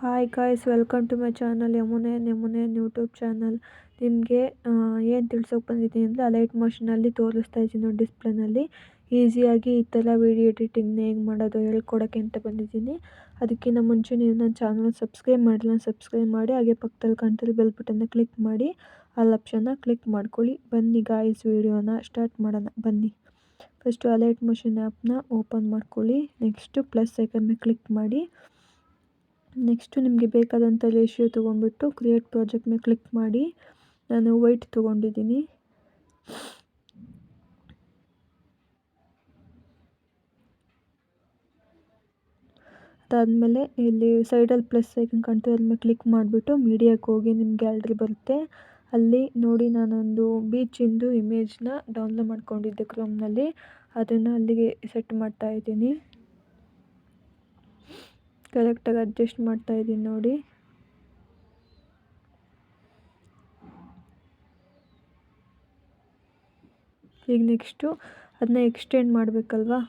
Hi guys, welcome to my channel Yamune YouTube channel. ನಿಮಗೆ ಏನು ತಿಳ್ಸೋಕೆ ಬಂದಿದ್ದೀನಿ ಅಂದರೆ, ಅಲೈಟ್ ಮೋಷನಲ್ಲಿ ತೋರಿಸ್ತಾ ಇದ್ದೀನಿ ನೋಡಿ ಡಿಸ್ಪ್ಲೇನಲ್ಲಿ. ಈಸಿಯಾಗಿ ಈ ಥರ ವೀಡಿಯೋ ಎಡಿಟಿಂಗ್ನ ಹೇಗೆ ಮಾಡೋದು ಹೇಳ್ಕೊಡೋಕ್ಕೆ ಅಂತ ಬಂದಿದ್ದೀನಿ. ಅದಕ್ಕಿಂತ ಮುಂಚೆ ನೀವು ನನ್ನ ಚಾನಲ್ ಸಬ್ಸ್ಕ್ರೈಬ್ ಮಾಡಿ, ಹಾಗೆ ಪಕ್ಕದಲ್ಲಿ ಕಾಣ್ತಿರೋ ಬೆಲ್ ಬಟನ್ನ ಕ್ಲಿಕ್ ಮಾಡಿ, ಆಲ್ ಆಪ್ಷನ್ನ ಕ್ಲಿಕ್ ಮಾಡ್ಕೊಳ್ಳಿ. ಬನ್ನಿ ಗಾಯ್ಸ್, ವೀಡಿಯೋನ ಸ್ಟಾರ್ಟ್ ಮಾಡೋಣ ಬನ್ನಿ. ಫಸ್ಟು ಅಲೈಟ್ ಮೋಷನ್ ಆ್ಯಪ್ನ ಓಪನ್ ಮಾಡ್ಕೊಳ್ಳಿ. ನೆಕ್ಸ್ಟು ಪ್ಲಸ್ ಐಕನ್ ಮೇಲೆ ಕ್ಲಿಕ್ ಮಾಡಿ. ನೆಕ್ಸ್ಟು ನಿಮಗೆ ಬೇಕಾದಂಥ ರೇಷಿಯೋ ತೊಗೊಂಡ್ಬಿಟ್ಟು ಕ್ರಿಯೇಟ್ ಪ್ರಾಜೆಕ್ಟ್ ಮೇಲೆ ಕ್ಲಿಕ್ ಮಾಡಿ. ನಾನು ವೈಟ್ ತೊಗೊಂಡಿದ್ದೀನಿ. ಅದಾದಮೇಲೆ ಇಲ್ಲಿ ಸೈಡಲ್ಲಿ ಪ್ಲಸ್ ಐಕನ್ ಕಾಣ್ತೀವಿ, ಅದ್ರ ಮೇಲೆ ಕ್ಲಿಕ್ ಮಾಡಿಬಿಟ್ಟು ಮೀಡಿಯಾಕ್ಕೆ ಹೋಗಿ ನಿಮ್ಮ ಗ್ಯಾಲ್ರಿ ಬರುತ್ತೆ. ಅಲ್ಲಿ ನೋಡಿ, ನಾನೊಂದು ಬೀಚಿಂದು ಇಮೇಜ್ನ ಡೌನ್ಲೋಡ್ ಮಾಡ್ಕೊಂಡಿದ್ದೆ ಕ್ರೋಮ್ನಲ್ಲಿ. ಅದನ್ನು ಅಲ್ಲಿಗೆ ಸೆಟ್ ಮಾಡ್ತಾಯಿದ್ದೀನಿ. ಕರೆಕ್ಟಾಗಿ ಅಡ್ಜಸ್ಟ್ ಮಾಡ್ತಾಯಿದ್ದೀನಿ ನೋಡಿ. ಈಗ ನೆಕ್ಸ್ಟು ಅದನ್ನ ಎಕ್ಸ್ಟೆಂಡ್ ಮಾಡಬೇಕಲ್ವಾ,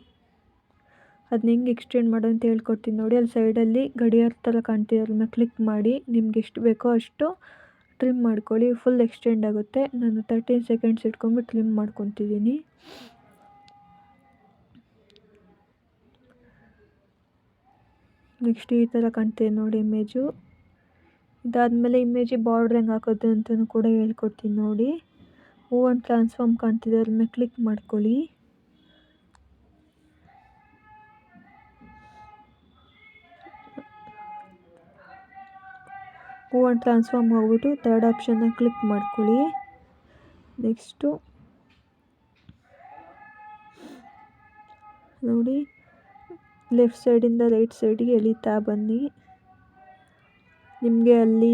ಅದನ್ನ ಹೆಂಗೆ ಎಕ್ಸ್ಟೆಂಡ್ ಮಾಡೋದು ಅಂತ ಹೇಳ್ಕೊಡ್ತೀನಿ ನೋಡಿ. ಅಲ್ಲಿ ಸೈಡಲ್ಲಿ ಗಡಿಯಾರ ಥರ ಕಾಣ್ತೀವಿ, ಅದ್ರ ಮೇಲೆ ಕ್ಲಿಕ್ ಮಾಡಿ ನಿಮ್ಗೆ ಎಷ್ಟು ಬೇಕೋ ಅಷ್ಟು ಟ್ರಿಮ್ ಮಾಡ್ಕೊಳ್ಳಿ. ಫುಲ್ ಎಕ್ಸ್ಟೆಂಡ್ ಆಗುತ್ತೆ. ನಾನು 13 ಸೆಕೆಂಡ್ಸ್ ಇಟ್ಕೊಂಡ್ಬಿಟ್ಟು ಟ್ರಿಮ್ ಮಾಡ್ಕೊತಿದ್ದೀನಿ. ನೆಕ್ಸ್ಟ್ ಈ ಥರ ಕಾಣ್ತೀವಿ ನೋಡಿ ಇಮೇಜು. ಇದಾದಮೇಲೆ ಇಮೇಜಿಗೆ ಬಾರ್ಡ್ರ್ ಹೆಂಗೆ ಹಾಕೋದು ಅಂತಲೂ ಕೂಡ ಹೇಳ್ಕೊಡ್ತೀನಿ ನೋಡಿ. ಮೂವ್ ಆ್ಯಂಡ್ ಟ್ರಾನ್ಸ್ಫಾರ್ಮ್ ಕಾಣ್ತಿದೆ, ಅದ್ರ ಮೇಲೆ ಕ್ಲಿಕ್ ಮಾಡ್ಕೊಳ್ಳಿ. ಮೂವ್ ಆ್ಯಂಡ್ ಟ್ರಾನ್ಸ್ಫಾರ್ಮ್ ಹೋಗ್ಬಿಟ್ಟು ಥರ್ಡ್ ಆಪ್ಷನ್ನ ಕ್ಲಿಕ್ ಮಾಡ್ಕೊಳ್ಳಿ. ನೆಕ್ಸ್ಟು ನೋಡಿ, ಲೆಫ್ಟ್ ಸೈಡಿಂದ ರೈಟ್ ಸೈಡಿಗೆ ಎಳಿತಾ ಬನ್ನಿ. ನಿಮಗೆ ಅಲ್ಲಿ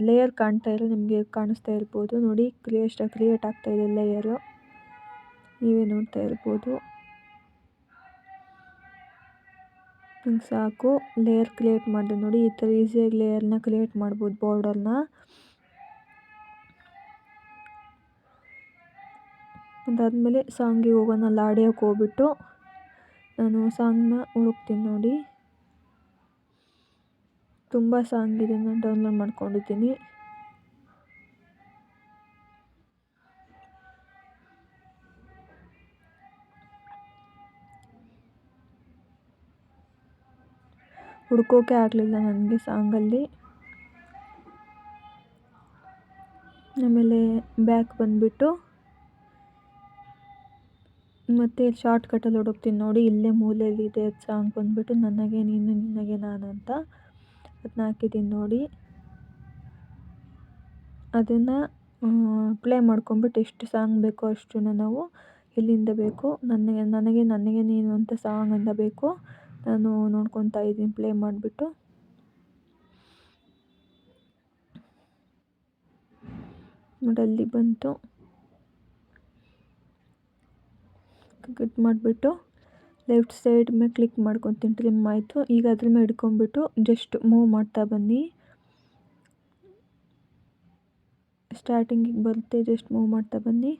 ಲೇಯರ್ ಕಾಣ್ತಾ ಇಲ್ಲ, ನಿಮಗೆ ಕಾಣಿಸ್ತಾ ಇರ್ಬೋದು ನೋಡಿ. ಕ್ರಿಯೇಟ್ ಆಗ್ತಾಯಿದೆ ಲೇಯರು, ನೀವೇ ನೋಡ್ತಾ ಇರ್ಬೋದು. ಹಿಂಗೆ ಸಾಕು, ಲೇಯರ್ ಕ್ರಿಯೇಟ್ ಮಾಡಿದೆ ನೋಡಿ. ಈ ಥರ ಈಸಿಯಾಗಿ ಲೇಯರ್ನ ಕ್ರಿಯೇಟ್ ಮಾಡ್ಬೋದು ಬಾರ್ಡರ್ನ. ಅದಾದಮೇಲೆ ಸಾಂಗಿಗೆ ಹೋಗೋಣ. ಅಲ್ಲಿ ಆಡಿಯೋಕ್ಕೆ ಹೋಗ್ಬಿಟ್ಟು ನಾನು ಸಾಂಗ್ನ ಹುಡುಕ್ತೀನಿ ನೋಡಿ. ತುಂಬ ಸಾಂಗ್ ಇದೆ, ನಾನು ಡೌನ್ಲೋಡ್ ಮಾಡ್ಕೊಂಡಿದ್ದೀನಿ. ಹುಡ್ಕೋಕೆ ಆಗಲಿಲ್ಲ ನನಗೆ ಸಾಂಗಲ್ಲಿ. ಆಮೇಲೆ ಬ್ಯಾಕ್ ಬಂದುಬಿಟ್ಟು ಮತ್ತು ಶಾರ್ಟ್ ಕಟ್ಟಲ್ಲಿ ಹುಡುಕ್ತೀನಿ ನೋಡಿ. ಇಲ್ಲೇ ಮೂಲೆಯಲ್ಲಿದೆ ಸಾಂಗ್ ಬಂದುಬಿಟ್ಟು ನನಗೆ ನೀನು ನಿನಗೆ ನಾನು ಅಂತ. ಅದನ್ನ ಹಾಕಿದ್ದೀನಿ ನೋಡಿ. ಅದನ್ನು ಪ್ಲೇ ಮಾಡ್ಕೊಂಬಿಟ್ಟು ಎಷ್ಟು ಸಾಂಗ್ ಬೇಕೋ ಅಷ್ಟನ್ನು ನಾವು ಎಲ್ಲಿಂದ ಬೇಕು, ನನಗೆ ನೀನು ಅಂತ ಸಾಂಗಿಂದ ಬೇಕು ನಾನು ನೋಡ್ಕೊತಾ ಇದ್ದೀನಿ ಪ್ಲೇ ಮಾಡಿಬಿಟ್ಟು. ನೋಡಿ ಅಲ್ಲಿ ಬಂತು. ಕಟ್ ಮಾಡಿಬಿಟ್ಟು ಲೆಫ್ಟ್ ಸೈಡ್ ಮೇಲೆ ಕ್ಲಿಕ್ ಮಾಡ್ಕೊತೀನಿ, ಟ್ರಿಮ್ ಆಯಿತು. ಈಗ ಅದ್ರ ಮೇಲೆ ಹಿಡ್ಕೊಂಬಿಟ್ಟು ಜಸ್ಟ್ ಮೂವ್ ಮಾಡ್ತಾ ಬನ್ನಿ. ಸ್ಟಾರ್ಟಿಂಗಿಗೆ ಬರುತ್ತೆ, ಜಸ್ಟ್ ಮೂವ್ ಮಾಡ್ತಾ ಬನ್ನಿ.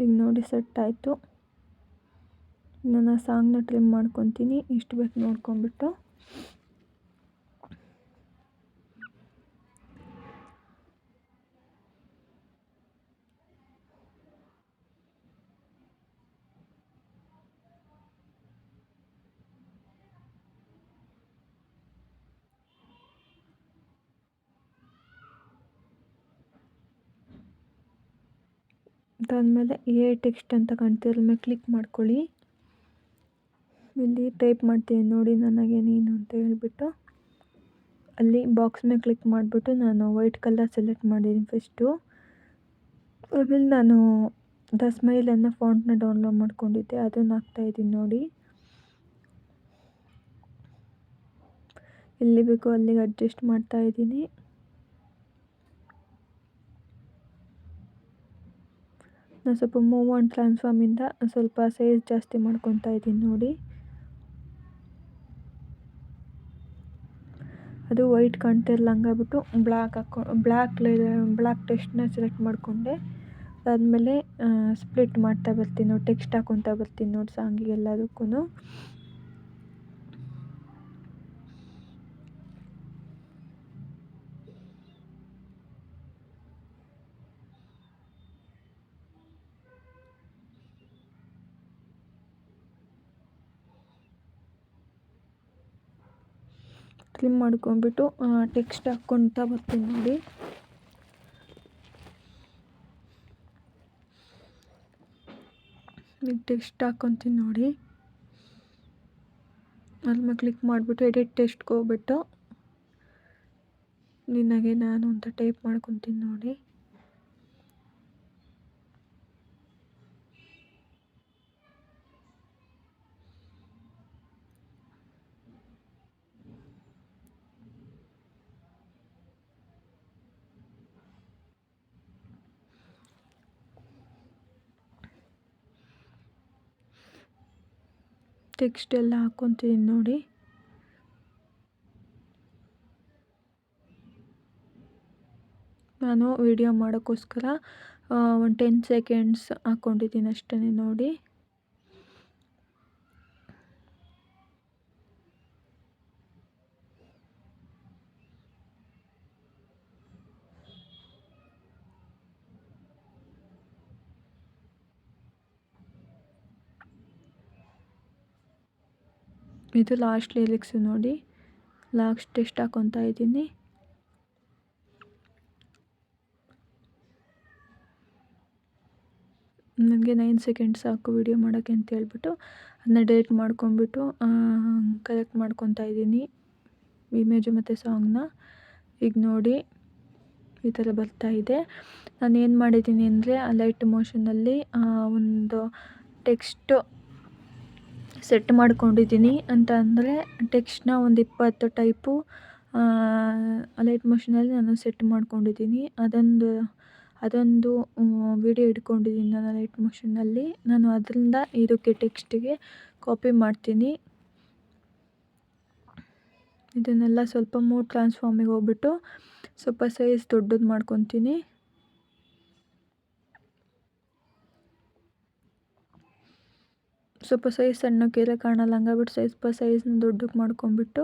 ಈಗ ನೋಡಿ ಸೆಟ್ ಆಯಿತು. ನಾನು ಆ ಸಾಂಗ್ನ ಟ್ರಿಮ್ ಮಾಡ್ಕೊತೀನಿ, ಎಷ್ಟು ಬೇಕು ನೋಡ್ಕೊಂಬಿಟ್ಟು. ಅದಾದಮೇಲೆ ಟೆಕ್ಸ್ಟ್ ಅಂತ ಕಾಣ್ತಿದ್ರ ಮೇಲೆ ಕ್ಲಿಕ್ ಮಾಡ್ಕೊಳ್ಳಿ. ಇಲ್ಲಿ ಟೈಪ್ ಮಾಡ್ತೀನಿ ನೋಡಿ, ನನಗೆ ನೀನು ಅಂತ ಹೇಳ್ಬಿಟ್ಟು. ಅಲ್ಲಿ ಬಾಕ್ಸ್ ಮೇಲೆ ಕ್ಲಿಕ್ ಮಾಡಿಬಿಟ್ಟು ನಾನು ವೈಟ್ ಕಲರ್ ಸೆಲೆಕ್ಟ್ ಮಾಡಿದ್ದೀನಿ ಫಸ್ಟು. ಆಮೇಲೆ ನಾನು ದ ಸ್ಮೈಲ್ ಅನ್ನೋ ಫಾಂಟ್ನ ಡೌನ್ಲೋಡ್ ಮಾಡ್ಕೊಂಡಿದ್ದೆ, ಅದನ್ನು ಹಾಕ್ತಾಯಿದ್ದೀನಿ ನೋಡಿ. ಎಲ್ಲಿ ಬೇಕೋ ಅಲ್ಲಿಗೆ ಅಡ್ಜಸ್ಟ್ ಮಾಡ್ತಾಯಿದ್ದೀನಿ. ನಾನು ಸ್ವಲ್ಪ ಮೂವ್ ಆ್ಯಂಡ್ ಟ್ರಾನ್ಸ್ಫಾರ್ಮಿಂದ ಸ್ವಲ್ಪ ಸೈಜ್ ಜಾಸ್ತಿ ಮಾಡ್ಕೊತಾ ಇದ್ದೀನಿ ನೋಡಿ. ಅದು ವೈಟ್ ಕಾಣ್ತಿರಲ್ಲ ಹಂಗಾಗ್ಬಿಟ್ಟು ಬ್ಲ್ಯಾಕ್ ಟೆಕ್ಸ್ಟ್ನ ಸೆಲೆಕ್ಟ್ ಮಾಡಿಕೊಂಡೆ. ಅದಾದಮೇಲೆ ಸ್ಪ್ಲಿಟ್ ಮಾಡ್ತಾ ಬರ್ತೀನಿ ನೋಡಿ, ಟೆಕ್ಸ್ಟ್ ಹಾಕ್ಕೊತಾ ಬರ್ತೀನಿ ನೋಡಿ ಸಾಂಗಿಗೆ ಎಲ್ಲದಕ್ಕೂ. ಟ್ರಿಮ್ ಮಾಡ್ಕೊಂಡ್ಬಿಟ್ಟು ಟೆಕ್ಸ್ಟ್ ಹಾಕ್ಕೊತಾ ಬರ್ತೀನಿ ನೋಡಿ. ಈಗ ಟೆಕ್ಸ್ಟ್ ಹಾಕ್ಕೊತೀನಿ ನೋಡಿ. ಅದ್ಮೇಲೆ ಕ್ಲಿಕ್ ಮಾಡಿಬಿಟ್ಟು ಎಡಿಟ್ ಟೆಕ್ಸ್ಟ್ಗೆ ಹೋಗ್ಬಿಟ್ಟು ನಿನಗೆ ನಾನು ಅಂತ ಟೈಪ್ ಮಾಡ್ಕೊತೀನಿ ನೋಡಿ. ಟೆಕ್ಸ್ಟ್ ಎಲ್ಲ ಹಾಕ್ಕೊತೀನಿ ನೋಡಿ. ನಾನು ವಿಡಿಯೋ ಮಾಡೋಕ್ಕೋಸ್ಕರ ಒಂದು 10 ಸೆಕೆಂಡ್ಸ್ ಹಾಕ್ಕೊಂಡಿದ್ದೀನಿ ಅಷ್ಟೇ ನೋಡಿ. ಇದು ಲಾಸ್ಟ್ ಲಿರಿಕ್ಸು ನೋಡಿ. ಲಾಸ್ಟ್ ಟೆಕ್ಸ್ಟ್ ಹಾಕ್ಕೊತಾ ಇದ್ದೀನಿ. ನನಗೆ 9 ಸೆಕೆಂಡ್ಸ್ ಸಾಕು ವಿಡಿಯೋ ಮಾಡೋಕ್ಕೆ ಅಂತ ಹೇಳ್ಬಿಟ್ಟು ಅದನ್ನ ಡಿಲೀಟ್ ಮಾಡ್ಕೊಂಡ್ಬಿಟ್ಟು ಕಲೆಕ್ಟ್ ಮಾಡ್ಕೊತಾ ಇದ್ದೀನಿ ಇಮೇಜು ಮತ್ತು ಸಾಂಗ್ನ. ಈಗ ನೋಡಿ ಈ ಥರ ಬರ್ತಾ ಇದೆ. ನಾನು ಏನು ಮಾಡಿದ್ದೀನಿ ಅಂದರೆ ಲೈಟ್ ಮೋಷನಲ್ಲಿ ಒಂದು ಟೆಕ್ಸ್ಟು ಸೆಟ್ ಮಾಡ್ಕೊಂಡಿದ್ದೀನಿ. ಅಂತ ಅಂದರೆ ಟೆಕ್ಸ್ಟ್ನ ಒಂದು 20 ಟೈಪು ಲೈಟ್ ಮೋಷನಲ್ಲಿ ನಾನು ಸೆಟ್ ಮಾಡ್ಕೊಂಡಿದ್ದೀನಿ. ಅದೊಂದು ವಿಡಿಯೋ ಇಟ್ಕೊಂಡಿದ್ದೀನಿ ನಾನು ಲೈಟ್ ಮೋಷನಲ್ಲಿ. ನಾನು ಅದರಿಂದ ಇದಕ್ಕೆ ಟೆಕ್ಸ್ಟಿಗೆ ಕಾಪಿ ಮಾಡ್ತೀನಿ. ಇದನ್ನೆಲ್ಲ ಸ್ವಲ್ಪ ಮೂವ್ ಟ್ರಾನ್ಸ್ಫಾರ್ಮಿಗೆ ಹೋಗ್ಬಿಟ್ಟು ಸ್ವಲ್ಪ ಸೈಜ್ ದೊಡ್ಡದು ಮಾಡ್ಕೊತೀನಿ. ಸ್ವಲ್ಪ ಸೈಜ್ ಸಣ್ಣಕ್ಕೆಲ್ಲ ಕಾಣಲ್ಲ ಹಂಗಾಗ್ಬಿಟ್ಟು ಸೈಜ್ನ ದೊಡ್ಡಕ್ಕೆ ಮಾಡ್ಕೊಂಬಿಟ್ಟು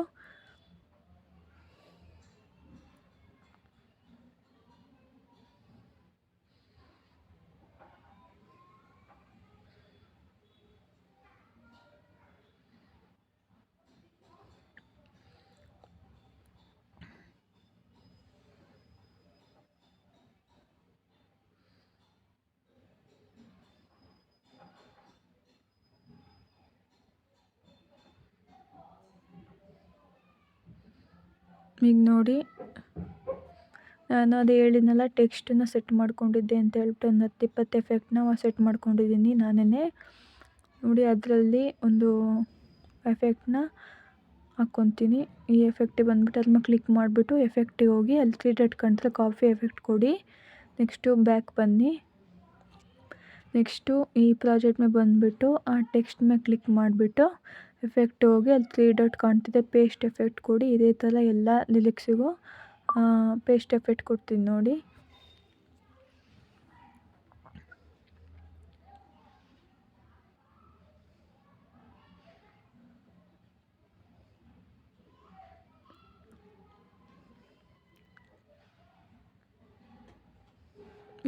ಈಗ ನೋಡಿ ನಾನು ಅದು ಹೇಳಿದ್ನಲ್ಲ ಟೆಕ್ಸ್ಟನ್ನ ಸೆಟ್ ಮಾಡ್ಕೊಂಡಿದ್ದೆ ಅಂತ ಹೇಳ್ಬಿಟ್ಟು ಒಂದು 10-20 ಎಫೆಕ್ಟ್ನ ಸೆಟ್ ಮಾಡ್ಕೊಂಡಿದ್ದೀನಿ ನಾನೇ ನೋಡಿ. ಅದರಲ್ಲಿ ಒಂದು ಎಫೆಕ್ಟ್ನ ಹಾಕ್ಕೊತೀನಿ. ಈ ಎಫೆಕ್ಟಿಗೆ ಬಂದುಬಿಟ್ಟು ಅದನ್ನ ಕ್ಲಿಕ್ ಮಾಡಿಬಿಟ್ಟು ಎಫೆಕ್ಟಿಗೆ ಹೋಗಿ ಅಲ್ಲಿ 3 ಡಾಟ್ ಕಾಣ್ತಾರೆ, ಕಾಫಿ ಎಫೆಕ್ಟ್ ಕೊಡಿ. ನೆಕ್ಸ್ಟು ಬ್ಯಾಕ್ ಬನ್ನಿ. ನೆಕ್ಸ್ಟು ಈ ಪ್ರಾಜೆಕ್ಟ್ ಮೇಲೆ ಬಂದುಬಿಟ್ಟು ಆ ಟೆಕ್ಸ್ಟ್ ಮೇಲೆ ಕ್ಲಿಕ್ ಮಾಡಿಬಿಟ್ಟು ಎಫೆಕ್ಟ್ ಹೋಗಿ ಅಲ್ಲಿ 3 ಡಾಟ್ ಕಾಣ್ತಿದೆ, ಪೇಸ್ಟ್ ಎಫೆಕ್ಟ್ ಕೊಡಿ. ಇದೇ ಥರ ಎಲ್ಲ ಲಿರಿಕ್ಸಿಗೂ ಪೇಸ್ಟ್ ಎಫೆಕ್ಟ್ ಕೊಡ್ತೀನಿ ನೋಡಿ.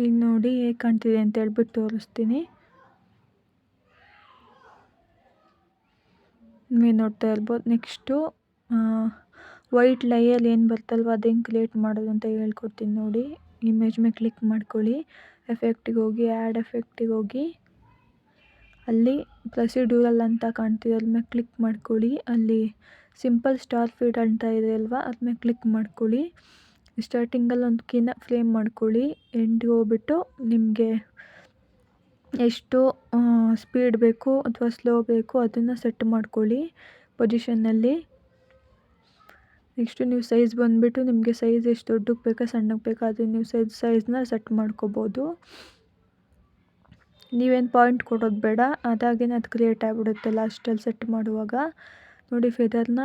ಈಗ ನೋಡಿ ಹೇಗೆ ಕಾಣ್ತಿದೆ ಅಂತ ಹೇಳ್ಬಿಟ್ಟು ತೋರಿಸ್ತೀನಿ. ನೀವು ನೋಡ್ತಾ ಇರ್ಬೋದು. ನೆಕ್ಸ್ಟು ವೈಟ್ ಲೇಯರ್ ಏನು ಬರ್ತಲ್ವ ಅದು ಹೆಂಗೆ ಕ್ರಿಯೇಟ್ ಮಾಡೋದು ಅಂತ ಹೇಳ್ಕೊಡ್ತೀನಿ ನೋಡಿ. ಇಮೇಜ್ ಮೇಲೆ ಕ್ಲಿಕ್ ಮಾಡ್ಕೊಳ್ಳಿ, ಎಫೆಕ್ಟಿಗೆ ಹೋಗಿ ಆ್ಯಡ್ ಎಫೆಕ್ಟಿಗೆ ಹೋಗಿ ಅಲ್ಲಿ ಪ್ರೊಸೀಡ್ಯೂರಲ್ ಅಂತ ಕಾಣ್ತಿದೆ ಅದ್ರ ಮೇಲೆ ಕ್ಲಿಕ್ ಮಾಡ್ಕೊಳ್ಳಿ. ಅಲ್ಲಿ ಸಿಂಪಲ್ ಸ್ಟಾರ್ ಫೀಡ್ ಅಂತ ಇದೆ ಅಲ್ವಾ ಅದ್ರ ಮೇಲೆ ಕ್ಲಿಕ್ ಮಾಡ್ಕೊಳ್ಳಿ. ಸ್ಟಾರ್ಟಿಂಗಲ್ಲಿ ಒಂದು ಕೀನ ಫ್ರೇಮ್ ಮಾಡ್ಕೊಳ್ಳಿ. ಎಂಡ್ಗೆ ಹೋಗ್ಬಿಟ್ಟು ನಿಮಗೆ ಎಷ್ಟು ಸ್ಪೀಡ್ ಬೇಕು ಅಥವಾ ಸ್ಲೋ ಬೇಕು ಅದನ್ನು ಸೆಟ್ ಮಾಡ್ಕೊಳ್ಳಿ ಪೊಸಿಷನ್ನಲ್ಲಿ. ನೆಕ್ಸ್ಟು ನೀವು ಸೈಜ್ ಬಂದುಬಿಟ್ಟು ನಿಮಗೆ ಸೈಜ್ ಎಷ್ಟು ದೊಡ್ಡಕ್ಕೆ ಬೇಕಾ ಸಣ್ಣಕ್ಕೆ ಬೇಕಾ ಅದು ನೀವು ಸೈಜ್ನ ಸೆಟ್ ಮಾಡ್ಕೋಬೋದು. ನೀವೇನು ಪಾಯಿಂಟ್ ಕೊಡೋದು ಬೇಡ, ಅದಾಗೇನೆ ಅದು ಕ್ರಿಯೇಟ್ ಆಗಿಬಿಡುತ್ತೆ ಲಾಸ್ಟಲ್ಲಿ ಸೆಟ್ ಮಾಡುವಾಗ. ನೋಡಿ ಫೆದರ್ನ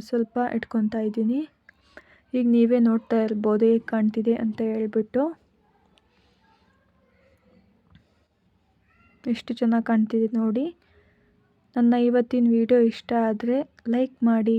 ಸ್ವಲ್ಪ ಇಟ್ಕೊತಾ ಇದ್ದೀನಿ. ಈಗ ನೀವೇ ನೋಡ್ತಾ ಇರ್ಬೋದು ಹೇಗೆ ಕಾಣ್ತಿದೆ ಅಂತ ಹೇಳ್ಬಿಟ್ಟು. ಎಷ್ಟು ಚೆನ್ನಾಗಿ ಕಾಣ್ತಿದೆ ನೋಡಿ. ನನ್ನ ಇವತ್ತಿನ ವಿಡಿಯೋ ಇಷ್ಟ ಆದರೆ ಲೈಕ್ ಮಾಡಿ,